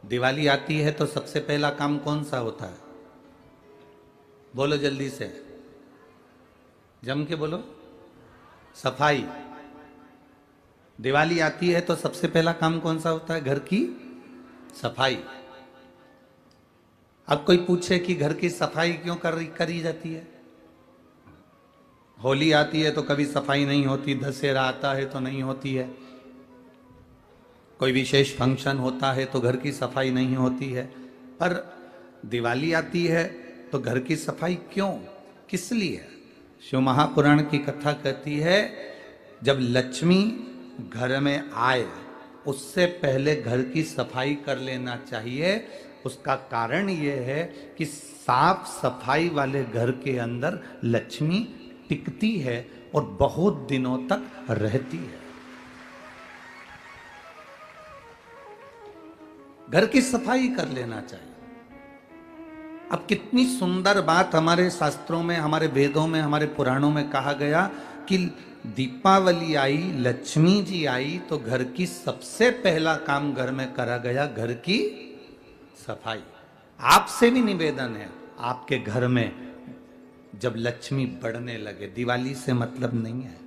दिवाली आती है तो सबसे पहला काम कौन सा होता है? बोलो जल्दी से, जम के बोलो। सफाई। दिवाली आती है तो सबसे पहला काम कौन सा होता है? घर की सफाई। अब कोई पूछे कि घर की सफाई क्यों करी जाती है? होली आती है तो कभी सफाई नहीं होती, दशहरा आता है तो नहीं होती है, कोई विशेष फंक्शन होता है तो घर की सफाई नहीं होती है, पर दिवाली आती है तो घर की सफाई क्यों, किस लिए? शिव महापुराण की कथा कहती है जब लक्ष्मी घर में आए उससे पहले घर की सफाई कर लेना चाहिए। उसका कारण यह है कि साफ सफाई वाले घर के अंदर लक्ष्मी टिकती है और बहुत दिनों तक रहती है। घर की सफाई कर लेना चाहिए। अब कितनी सुंदर बात हमारे शास्त्रों में, हमारे वेदों में, हमारे पुराणों में कहा गया कि दीपावली आई, लक्ष्मी जी आई तो घर की सबसे पहला काम घर में करा गया, घर की सफाई। आपसे भी निवेदन है, आपके घर में जब लक्ष्मी बढ़ने लगे, दिवाली से मतलब नहीं है,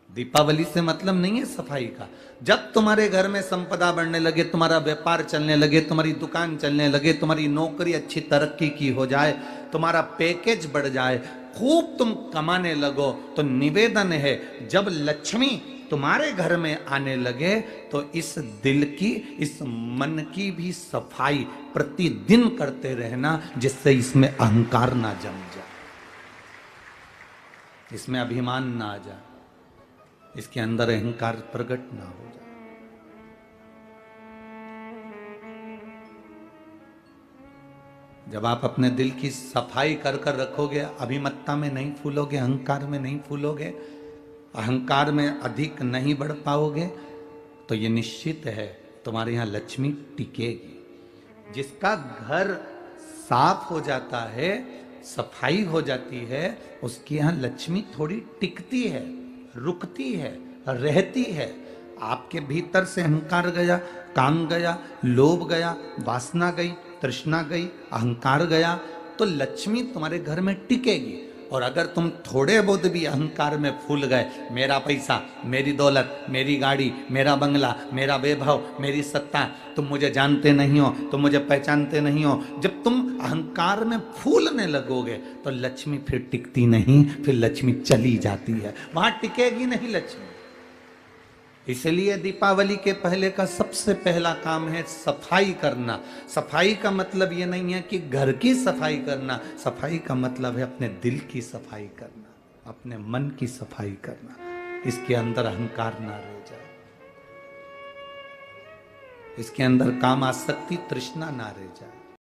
दीपावली से मतलब नहीं है सफाई का। जब तुम्हारे घर में संपदा बढ़ने लगे, तुम्हारा व्यापार चलने लगे, तुम्हारी दुकान चलने लगे, तुम्हारी नौकरी अच्छी तरक्की की हो जाए, तुम्हारा पैकेज बढ़ जाए, खूब तुम कमाने लगो, तो निवेदन है जब लक्ष्मी तुम्हारे घर में आने लगे तो इस दिल की, इस मन की भी सफाई प्रतिदिन करते रहना, जिससे इसमें अहंकार ना जम जाए, इसमें अभिमान ना आ जाए, इसके अंदर अहंकार प्रकट ना हो जाए। जब आप अपने दिल की सफाई कर कर रखोगे, अभिमत्ता में नहीं फूलोगे, अहंकार में नहीं फूलोगे, अहंकार में अधिक नहीं बढ़ पाओगे, तो ये निश्चित है तुम्हारे यहां लक्ष्मी टिकेगी। जिसका घर साफ हो जाता है, सफाई हो जाती है, उसके यहां लक्ष्मी थोड़ी टिकती है, रुकती है, रहती है। आपके भीतर से अहंकार गया, काम गया, लोभ गया, वासना गई, तृष्णा गई, अहंकार गया, तो लक्ष्मी तुम्हारे घर में टिकेगी। और अगर तुम थोड़े बहुत भी अहंकार में फूल गए, मेरा पैसा, मेरी दौलत, मेरी गाड़ी, मेरा बंगला, मेरा वैभव, मेरी सत्ता, तुम मुझे जानते नहीं हो, तुम मुझे पहचानते नहीं हो, जब तुम अहंकार में फूलने लगोगे तो लक्ष्मी फिर टिकती नहीं, फिर लक्ष्मी चली जाती है, वहां टिकेगी नहीं लक्ष्मी। इसलिए दीपावली के पहले का सबसे पहला काम है सफाई करना। सफाई का मतलब ये नहीं है कि घर की सफाई करना, सफाई का मतलब है अपने दिल की सफाई करना, अपने मन की सफाई करना, इसके अंदर अहंकार ना रह जाए, इसके अंदर काम आसक्ति, तृष्णा ना रह जाए।